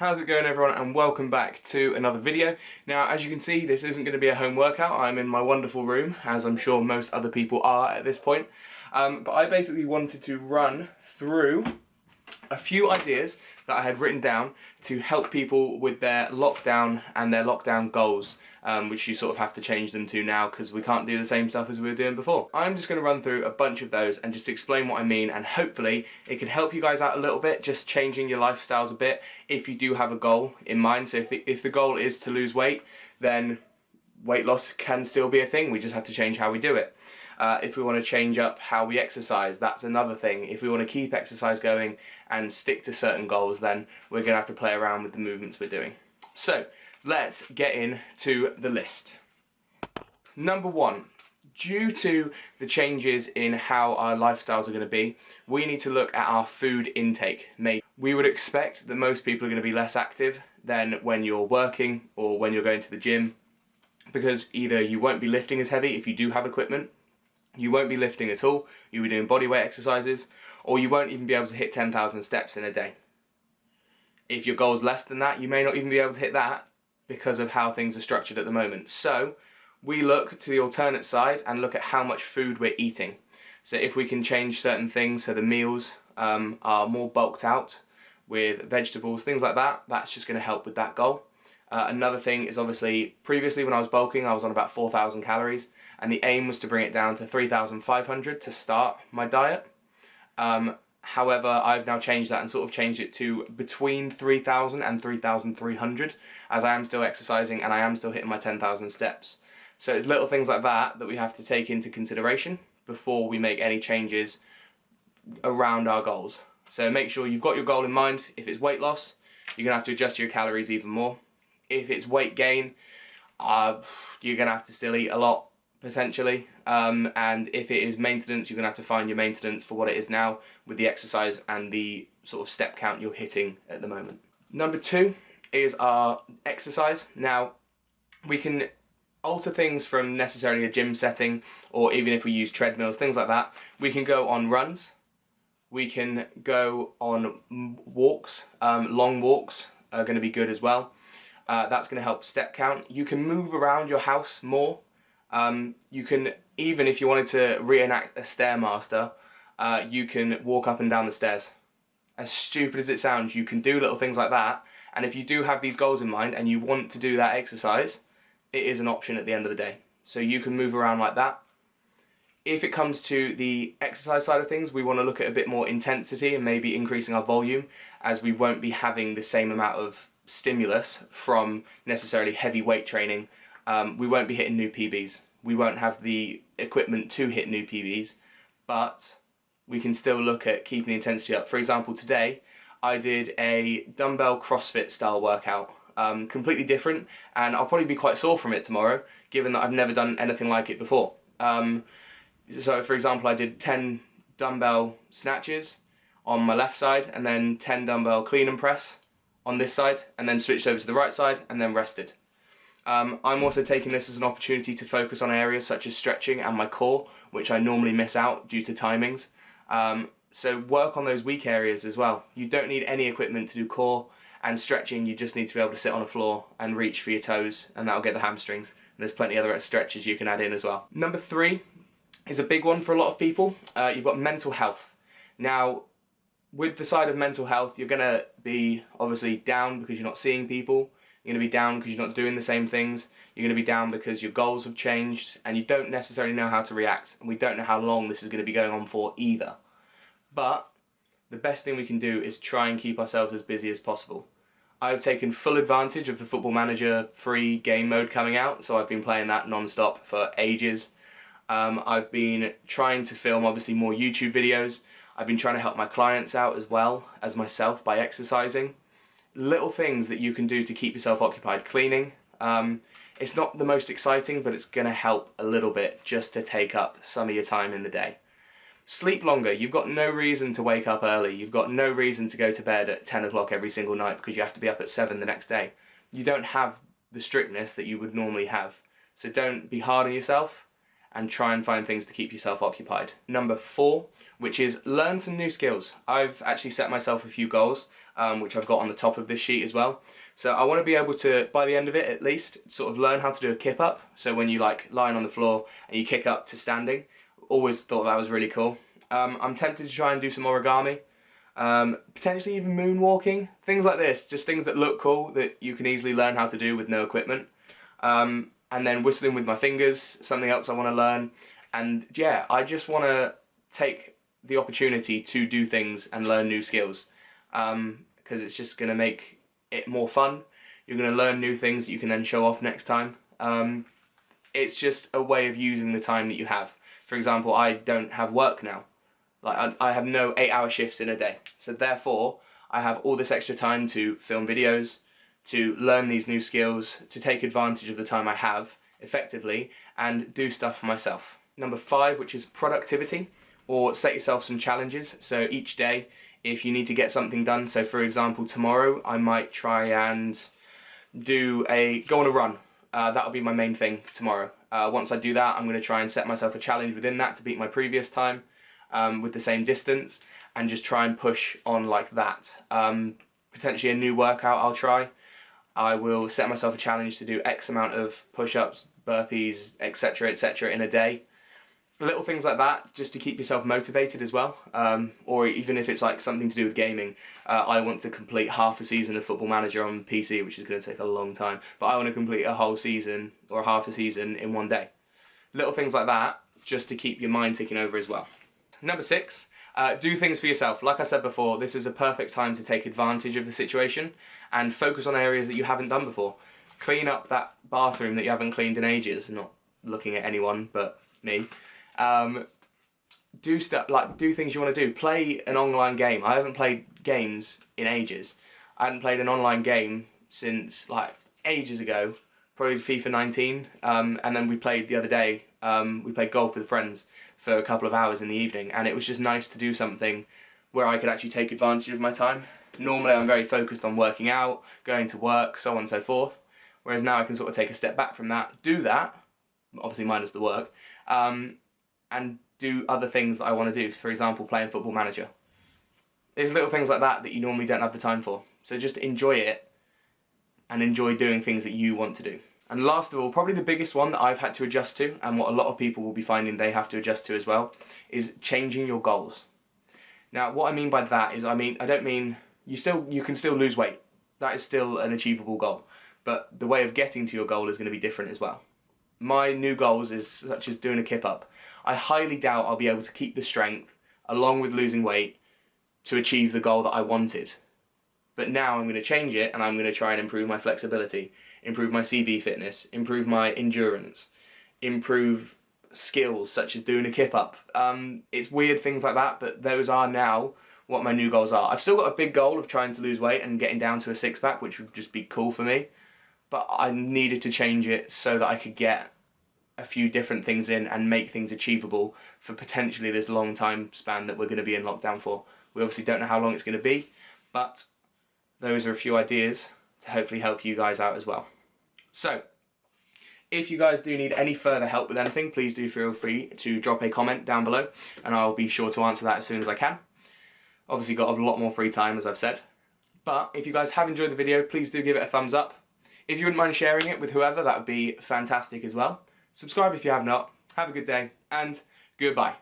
How's it going, everyone, and welcome back to another video. Now, as you can see, this isn't going to be a home workout. I'm in my wonderful room, as I'm sure most other people are at this point. But I basically wanted to run through a few ideas that I had written down to help people with their lockdown and their lockdown goals, which you sort of have to change them to now because we can't do the same stuff as we were doing before. I'm just going to run through a bunch of those and just explain what I mean, and hopefully it can help you guys out a little bit, just changing your lifestyles a bit if you do have a goal in mind. So if the goal is to lose weight, then weight loss can still be a thing. We just have to change how we do it. If we want to change up how we exercise, that's another thing. If we want to keep exercise going and stick to certain goals, then we're going to have to play around with the movements we're doing. So let's get into the list. Number one, due to the changes in how our lifestyles are going to be, we need to look at our food intake. We would expect that most people are going to be less active than when you're working or when you're going to the gym, because either you won't be lifting as heavy if you do have equipment, you won't be lifting at all, you'll be doing bodyweight exercises, or you won't even be able to hit 10,000 steps in a day. If your goal is less than that, you may not even be able to hit that because of how things are structured at the moment. So we look to the alternate side and look at how much food we're eating. So if we can change certain things so the meals are more bulked out with vegetables, things like that, that's just going to help with that goal. Another thing is, obviously, previously when I was bulking, I was on about 4,000 calories, and the aim was to bring it down to 3,500 to start my diet. However, I've now changed that and sort of changed it to between 3,000 and 3,300, as I am still exercising and I am still hitting my 10,000 steps. So it's little things like that that we have to take into consideration before we make any changes around our goals. So make sure you've got your goal in mind. If it's weight loss, you're going to have to adjust your calories even more. If it's weight gain, you're going to have to still eat a lot, potentially. And if it is maintenance, you're going to have to find your maintenance for what it is now with the exercise and the sort of step count you're hitting at the moment. Number two is our exercise. Now, we can alter things from necessarily a gym setting, or even if we use treadmills, things like that. We can go on runs. We can go on walks. Long walks are going to be good as well. That's going to help step count. You can move around your house more. You can, even if you wanted to reenact a Stairmaster, you can walk up and down the stairs. As stupid as it sounds, you can do little things like that. And if you do have these goals in mind and you want to do that exercise, it is an option at the end of the day. So you can move around like that. If it comes to the exercise side of things, we want to look at a bit more intensity and maybe increasing our volume, as we won't be having the same amount of stimulus from necessarily heavy weight training. We won't be hitting new PBs. We won't have the equipment to hit new PBs, but we can still look at keeping the intensity up. For example, today I did a dumbbell CrossFit style workout, completely different, and I'll probably be quite sore from it tomorrow, given that I've never done anything like it before. So for example, I did 10 dumbbell snatches on my left side, and then 10 dumbbell clean and press on this side, and then switched over to the right side and then rested. I'm also taking this as an opportunity to focus on areas such as stretching and my core, which I normally miss out due to timings. So work on those weak areas as well. You don't need any equipment to do core and stretching. You just need to be able to sit on a floor and reach for your toes, and that'll get the hamstrings. And there's plenty of other stretches you can add in as well. Number three is a big one for a lot of people. You've got mental health. Now, with the side of mental health, you're going to be obviously down because you're not seeing people. You're going to be down because you're not doing the same things. You're going to be down because your goals have changed and you don't necessarily know how to react. And we don't know how long this is going to be going on for either. But the best thing we can do is try and keep ourselves as busy as possible. I've taken full advantage of the Football Manager free game mode coming out, so I've been playing that non-stop for ages. I've been trying to film obviously more YouTube videos. I've been trying to help my clients out as well as myself by exercising. Little things that you can do to keep yourself occupied. Cleaning. It's not the most exciting, but it's going to help a little bit just to take up some of your time in the day. Sleep longer. You've got no reason to wake up early. You've got no reason to go to bed at 10 o'clock every single night because you have to be up at 7 the next day. You don't have the strictness that you would normally have. So don't be hard on yourself and try and find things to keep yourself occupied. Number 4, which is learn some new skills. I've actually set myself a few goals. which I've got on the top of this sheet as well. So I want to be able to, by the end of it at least, sort of learn how to do a kip up. So when you like lying on the floor and you kick up to standing, always thought that was really cool. I'm tempted to try and do some origami, potentially even moonwalking, things like this, just things that look cool that you can easily learn how to do with no equipment. And then whistling with my fingers, something else I want to learn. And yeah, I just want to take the opportunity to do things and learn new skills, because it's just going to make it more fun. You're going to learn new things that you can then show off next time. It's just a way of using the time that you have. For example, I don't have work now. Like I have no 8-hour shifts in a day. So therefore, I have all this extra time to film videos, to learn these new skills, to take advantage of the time I have effectively, and do stuff for myself. Number 5, which is productivity, or set yourself some challenges. So each day, if you need to get something done, so for example tomorrow I might try and go on a run. That'll be my main thing tomorrow. Once I do that, I'm going to try and set myself a challenge within that to beat my previous time with the same distance, and just try and push on like that. Potentially a new workout I'll try. I will set myself a challenge to do X amount of push-ups, burpees, etc. in a day. Little things like that, just to keep yourself motivated as well. Or even if it's like something to do with gaming, I want to complete half a season of Football Manager on PC, which is going to take a long time. But I want to complete a whole season or half a season in one day. Little things like that, just to keep your mind ticking over as well. Number 6, do things for yourself. Like I said before, this is a perfect time to take advantage of the situation and focus on areas that you haven't done before. Clean up that bathroom that you haven't cleaned in ages, not looking at anyone but me. Do stuff, like do things you want to do. Play an online game. I haven't played games in ages. I hadn't played an online game since like ages ago, probably FIFA 19, and then we played the other day, we played golf with friends for a couple of hours in the evening, and it was just nice to do something where I could actually take advantage of my time. Normally I'm very focused on working out, going to work, so on and so forth, whereas now I can sort of take a step back from that, do that, obviously minus the work, and do other things that I want to do, for example playing Football Manager. There's little things like that that you normally don't have the time for, so just enjoy it and enjoy doing things that you want to do. And last of all, probably the biggest one that I've had to adjust to, and what a lot of people will be finding they have to adjust to as well, is changing your goals. Now what I mean by that is, I don't mean you can still lose weight. That is still an achievable goal, but the way of getting to your goal is going to be different as well. My new goals is such as doing a kip up. I highly doubt I'll be able to keep the strength along with losing weight to achieve the goal that I wanted. But now I'm going to change it, and I'm going to try and improve my flexibility, improve my CV fitness, improve my endurance, improve skills such as doing a kip up. It's weird things like that, but those are now what my new goals are. I've still got a big goal of trying to lose weight and getting down to a 6-pack, which would just be cool for me. But I needed to change it so that I could get a few different things in and make things achievable for potentially this long time span that we're going to be in lockdown for. We obviously don't know how long it's going to be, but those are a few ideas to hopefully help you guys out as well. So, if you guys do need any further help with anything, please do feel free to drop a comment down below, and I'll be sure to answer that as soon as I can. Obviously got a lot more free time, as I've said. But if you guys have enjoyed the video, please do give it a thumbs up. If you wouldn't mind sharing it with whoever, that would be fantastic as well. Subscribe if you have not. Have a good day, and goodbye.